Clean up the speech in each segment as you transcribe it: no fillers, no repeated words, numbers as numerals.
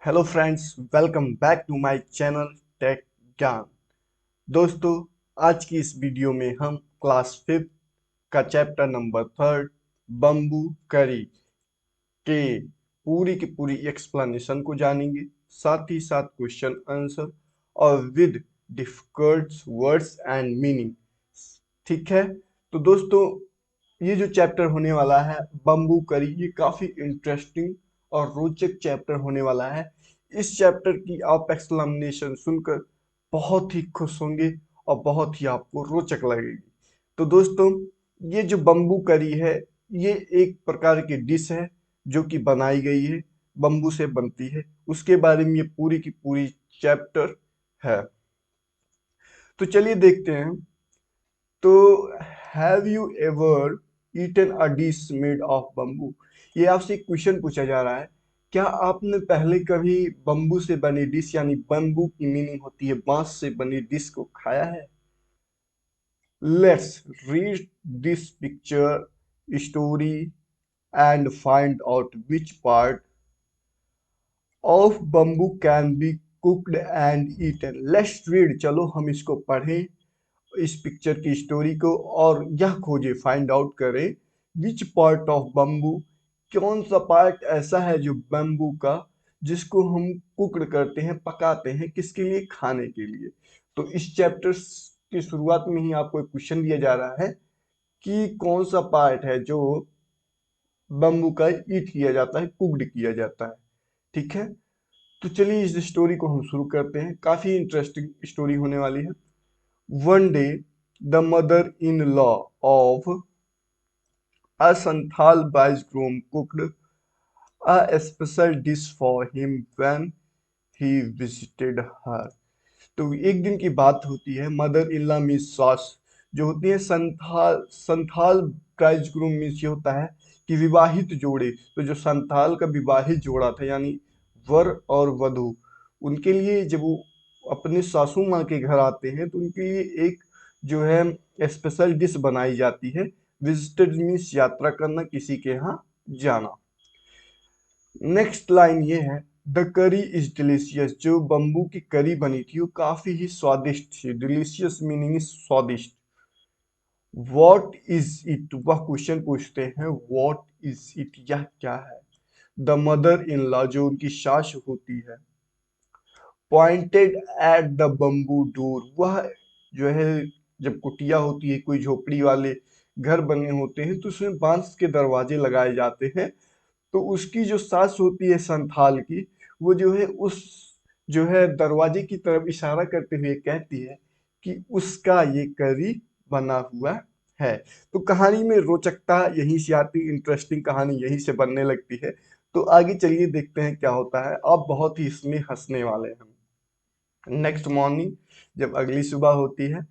Hello friends, welcome back to my channel tech Gyan. दोस्तों, आज की इस वीडियो में हम क्लास 5 का चैप्टर नंबर 3 बम्बू करी के पूरी की पूरी एक्सप्लेनेशन को जानेंगे, साथ ही साथ क्वेश्चन आंसर और with difficult words and meaning. ठीक है, तो दोस्तों, ये जो चैप्टर होने वाला है बम्बू करी, ये काफी इंटरेस्टिंग और रोचक चैप्टर होने वाला है। इस चैप्टर की आप एक्सप्लेनेशन सुनकर बहुत ही खुश होंगे और बहुत ही आपको रोचक लगेगी। तो दोस्तों, ये जो बम्बू करी है, ये एक प्रकार की डिश है जो कि बनाई गई है, बम्बू से बनती है। उसके बारे में ये पूरी की पूरी चैप्टर है। तो चलिए देखते हैं। तो have you ever eaten a dish made of bamboo? ये आपसे एक क्वेश्चन पूछा जा रहा है, क्या आपने पहले कभी बम्बू से बनी डिश, यानी बम्बू की मीनिंग होती है बांस से बनी डिश, को खाया है? Let's read this picture story and find out which part of bamboo can be cooked and eaten. Let's read, चलो हम इसको पढ़ें, इस पिक्चर की स्टोरी को, और यह खोजे, फाइंड आउट करें विच पार्ट ऑफ बम्बू, कौन सा पार्ट ऐसा है जो बम्बू का, जिसको हम कुकड करते हैं, पकाते हैं, किसके लिए? खाने के लिए। तो इस चैप्टर की शुरुआत में ही आपको एक क्वेश्चन दिया जा रहा है कि कौन सा पार्ट है जो बम्बू का ईट किया जाता है, कुकड किया जाता है। ठीक है, तो चलिए इस स्टोरी को हम शुरू करते हैं। काफी इंटरेस्टिंग स्टोरी होने वाली है। One day, the mother-in-law of a Santhal bridegroom cooked a special dish for him when he visited her. तो एक दिन की बात होती है, मदर इन लॉ मीन्स सास जो होती है, संथाल संथाल ब्राइडग्रूम मीन्स ये होता है कि विवाहित जोड़े। तो जो संथाल का विवाहित जोड़ा था, यानी वर और वधू, उनके लिए जब वो अपने सासू माँ के घर आते हैं तो उनके लिए एक जो है स्पेशल डिश बनाई जाती है। विजिटेड मीन्स यात्रा करना, किसी के यहाँ जाना। नेक्स्ट लाइन ये है, द करी इज डिलीशियस। जो बम्बू की करी बनी थी वो काफी ही स्वादिष्ट थी। डिलीशियस मीनिंग स्वादिष्ट। वॉट इज इट, वह क्वेश्चन पूछते हैं, वॉट इज इट, यह क्या है? द मदर इन लॉ, जो उनकी सास होती है, pointed at the bamboo door. वह जो है, जब कुटिया होती है, कोई झोपड़ी वाले घर बने होते हैं तो उसमें बांस के दरवाजे लगाए जाते हैं। तो उसकी जो सास होती है संथाल की, वो जो है उस जो है दरवाजे की तरफ इशारा करते हुए कहती है कि उसका ये करी बना हुआ है। तो कहानी में रोचकता यहीं से आती, इंटरेस्टिंग कहानी यहीं से बनने लगती है। तो आगे चलिए देखते हैं क्या होता है। आप बहुत ही इसमें हंसने वाले हैं। नेक्स्ट मॉर्निंग, जब अगली सुबह होती है,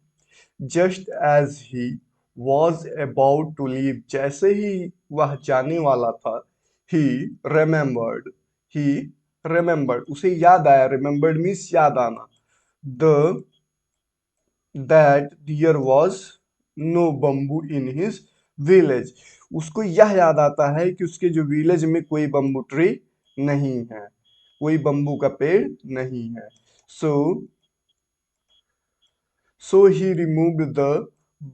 just as he was about to leave, जैसे ही वह जाने वाला था, ही रिमेम्बर्ड, ही रिमेम्बर्ड, उसे याद आया। रिमेम्बर्ड मीन्स याद आना। The that there was no bamboo in his village. उसको यह याद आता है कि उसके जो विलेज में कोई बम्बू ट्री नहीं है, कोई बम्बू का पेड़ नहीं है। सो So he removed the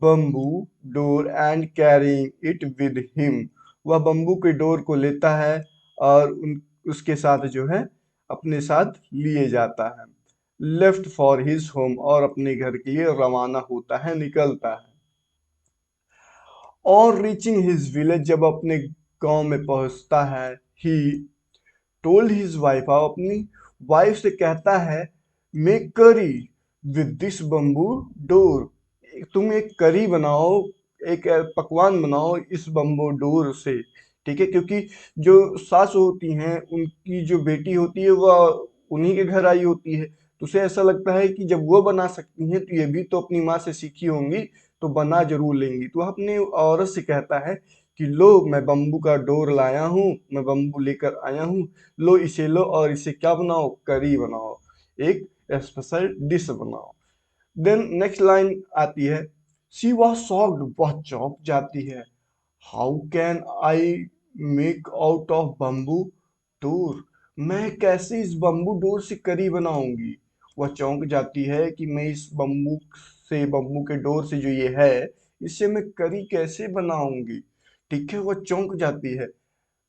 bamboo door and carrying it with him. वह बम्बू के डोर को लेता है और उसके साथ जो है अपने साथ लिए जाता है। लेफ्ट फॉर हिज होम, और अपने घर के लिए रवाना होता है, निकलता है। और रीचिंग हिज विलेज, जब अपने गांव में पहुंचता है, ही टोल्ड हिज वाइफ, और अपनी वाइफ से कहता है, मेक करी विद दिस बम्बू डोर। तुम एक करी बनाओ, एक पकवान बनाओ इस बम्बू डोर से। ठीक है, क्योंकि जो सास होती हैं, उनकी जो बेटी होती है वह उन्हीं के घर आई होती है। तो उसे ऐसा लगता है कि जब वो बना सकती हैं तो ये भी तो अपनी माँ से सीखी होंगी, तो बना जरूर लेंगी। तो वह अपने औरत से कहता है कि लो, मैं बम्बू का डोर लाया हूँ, मैं बम्बू लेकर आया हूँ, लो इसे लो और इसे क्या बनाओ, करी बनाओ, एक स्पेशल डिश बनाओ। देन नेक्स्ट लाइन आती है, शी वॉज शॉक्ड, वह चौंक जाती है। How can I make out of bamboo door, मैं कैसे इस बम्बू डोर से करी बनाऊंगी। वह चौंक जाती है कि मैं इस बम्बू के डोर से जो ये है, इससे मैं करी कैसे बनाऊंगी। ठीक है, वह चौंक जाती है।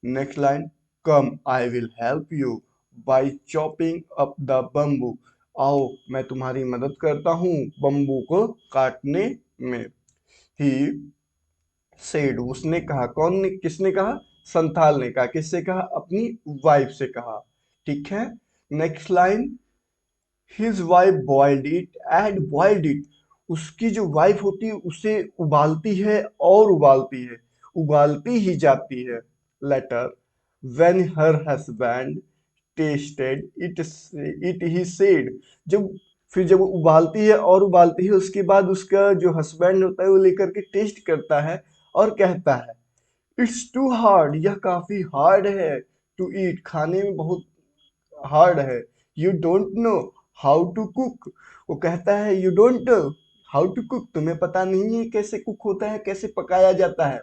Next line, come I will help you by chopping up the bamboo. आओ, मैं तुम्हारी मदद करता हूँ बम्बू को काटने में। ही सेड, उसने कहा। कौन ने, किसने कहा? संथाल ने कहा। किससे कहा? अपनी वाइफ से कहा। ठीक है। Next line, his wife boiled it and boiled it. उसकी जो वाइफ होती है उसे उबालती है और उबालती है, उबालती ही जाती है। Later, when her husband tasted it he said. जब फिर जब वो उबालती है और उबालती है, उसके बाद उसका जो हस्बैंड होता है वो लेकर के टेस्ट करता है और कहता है, इट्स टू हार्ड, यह काफी हार्ड है। टू ईट, खाने में बहुत हार्ड है। You don't know how to cook. वो कहता है you don't know how to cook, तुम्हें पता नहीं है कैसे कुक होता है, कैसे पकाया जाता है।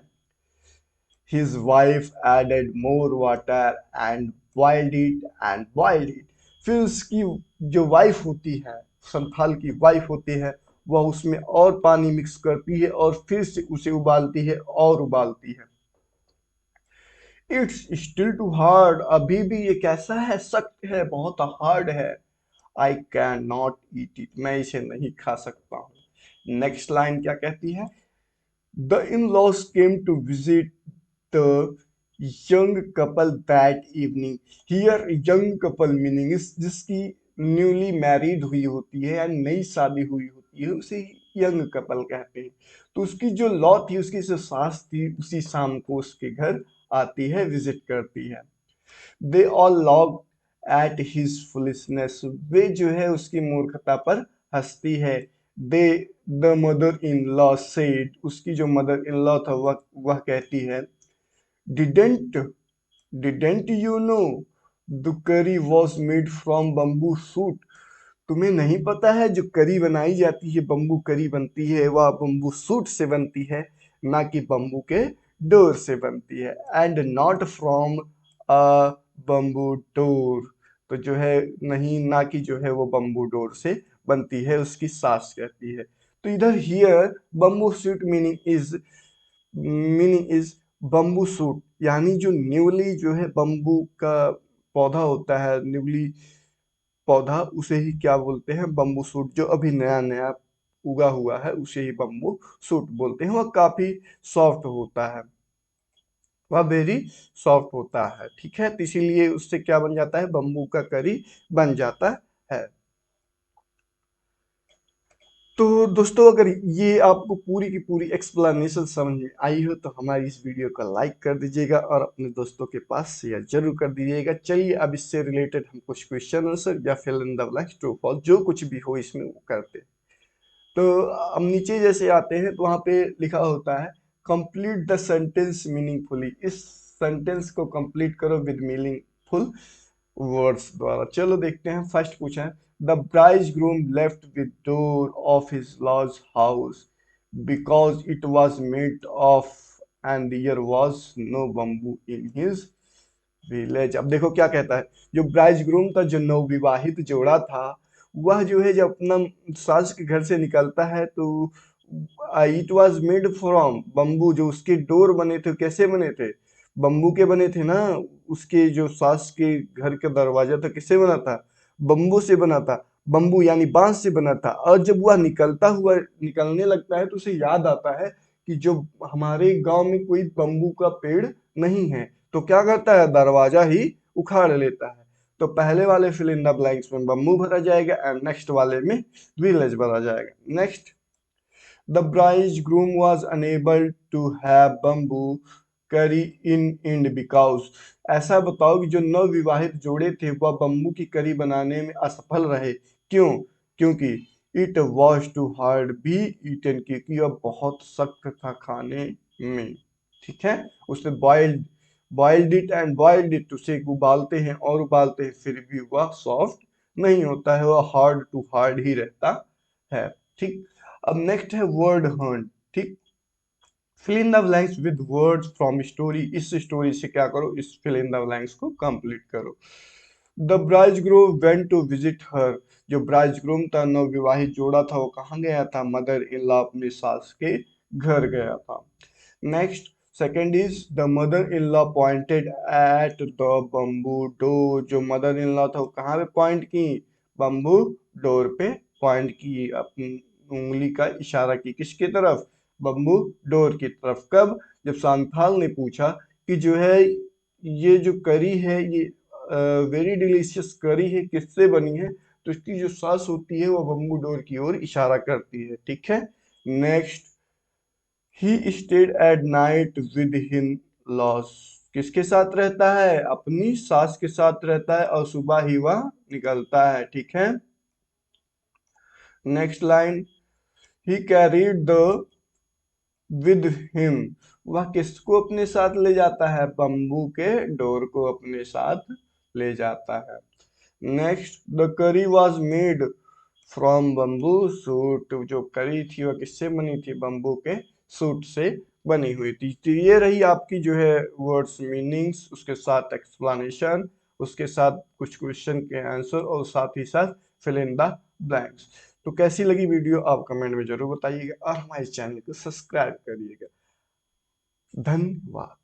His wife added more water and boiled it and boiled it. फिर उसकी जो वाइफ होती है, संथाल की वाइफ होती है, वह उसमें और पानी मिक्स करती है और फिर से उसे उबालती है और उबालती है। इट्स स्टिल टू हार्ड, अभी भी ये कैसा है, सख्त है, बहुत हार्ड है। I can not eat it, मैं इसे नहीं खा सकता हूँ। नेक्स्ट लाइन क्या कहती है? The in laws came to visit the young couple that evening. Here young couple meaning इस जिसकी न्यूली मैरिड हुई होती है या नई शादी हुई होती है, उसे यंग कपल कहते हैं। तो उसकी जो लॉ थी, उसकी जो सास थी, उसी शाम को उसके घर आती है, विजिट करती है। They all laugh at his foolishness, वे जो है उसकी मूर्खता पर हंसती है। They the mother in law said, उसकी जो मदर इन लॉ था वह कहती है, didn't didn't you know the curry was made from bamboo shoot. तुम्हें नहीं पता है जो करी बनाई जाती है, बम्बू करी बनती है, वह बम्बू सूट से बनती है, ना कि बम्बू के डोर से बनती है। And not from a bamboo door, तो जो है नहीं, ना कि जो है वो बम्बू डोर से बनती है, उसकी सास कहती है। तो इधर here bamboo suit meaning is bamboo suit, यानी जो न्यूली जो है बम्बू का पौधा होता है, न्यूली पौधा, उसे ही क्या बोलते हैं? Bamboo suit. जो अभी नया नया उगा हुआ है उसे ही बम्बू सूट बोलते हैं। वह काफी सॉफ्ट होता है, वह वेरी सॉफ्ट होता है। ठीक है, तो इसीलिए उससे क्या बन जाता है? बम्बू का करी बन जाता है। तो दोस्तों, अगर ये आपको पूरी की पूरी एक्सप्लेनेशन समझ में आई हो तो हमारी इस वीडियो को लाइक कर दीजिएगा और अपने दोस्तों के पास शेयर जरूर कर दीजिएगा। चलिए अब इससे रिलेटेड हम कुछ क्वेश्चन आंसर या fill in the blanks, true false, जो कुछ भी हो इसमें वो करते हैं। तो हम नीचे जैसे आते हैं तो वहाँ पे लिखा होता है, कंप्लीट द सेंटेंस मीनिंगफुली। इस सेंटेंस को कंप्लीट करो विद मीनिंगफुल वर्ड्स द्वारा। चलो देखते हैं। फर्स्ट पूछा है, the bridegroom left the door of his laws house because it was made of and there was no bamboo in his village. अब देखो क्या कहता है, जो ब्राइड ग्रूम था, जो नवविवाहित जोड़ा था, वह जो है जब अपना सास के घर से निकलता है तो it was made from bamboo. जो उसके डोर बने थे, कैसे बने थे? बम्बू के बने थे ना। उसके जो सास के घर का दरवाजा था, किससे बना था? बम्बू से बना था। बम्बू यानी बांस से बना था। और जब वह निकलता हुआ निकलने लगता है तो उसे याद आता है कि जो हमारे गांव में कोई बम्बू का पेड़ नहीं है, तो क्या करता है? दरवाजा ही उखाड़ लेता है। तो पहले वाले फिल इन द ब्लैंक्स में बम्बू भरा जाएगा एंड नेक्स्ट वाले में विलेज भरा जाएगा। Next, the bridegroom was unable to have bamboo curry in end because, ऐसा बताओ कि जो नवविवाहित जोड़े थे वह बम्बू की करी बनाने में असफल रहे। क्यों? क्योंकि it was too hard be eaten, क्योंकि यह बहुत सख्त था खाने में। ठीक है, उसने boiled it and boiled it, उसे उबालते हैं और उबालते हैं, फिर भी वह सॉफ्ट नहीं होता है, वह हार्ड टू हार्ड ही रहता है। ठीक। अब नेक्स्ट है वर्ड हंट। ठीक, fill in the blanks with words from story. इस स्टोरी से क्या करो? इस फिल इन द ब्लैंक्स को कंप्लीट करो। The bridegroom went to visit her. जो ब्राइडग्रूम था, नवविवाहित जोड़ा था, वो कहाँ गया था? मदर इन लॉ, अपनी सास के घर गया था। Next, second is the mother in law pointed at the bamboo door. जो मदर इन लॉ था वो कहाँ पे पॉइंट की? बम्बू डोर पे पॉइंट की, अपनी उंगली का इशारा की। किसकी तरफ? बम्बू डोर की तरफ। कब? जब सांथाल ने पूछा कि जो है ये जो करी है, ये वेरी डिलीशियस करी है, किससे बनी है? तो इसकी जो सास होती है वो बम्बू डोर की ओर इशारा करती है। ठीक है। Next, he stayed at night with him loss. किसके साथ रहता है? अपनी सास के साथ रहता है और सुबह ही वह निकलता है। ठीक है। Next line, he carried the with him. वह किसको अपने साथ ले जाता है? बम्बू के डोर को अपने साथ ले जाता है। Next, the curry was made from bamboo suit. जो करी थी वह किससे बनी थी? बम्बू के सूट से बनी हुई थी। तो ये रही आपकी जो है वर्ड्स मीनिंग्स, उसके साथ एक्सप्लेनेशन, उसके साथ कुछ क्वेश्चन के आंसर, और साथ ही साथ फिल इन द ब्लैंक्स। तो कैसी लगी वीडियो आप कमेंट में जरूर बताइएगा और हमारे चैनल को सब्सक्राइब करिएगा। धन्यवाद।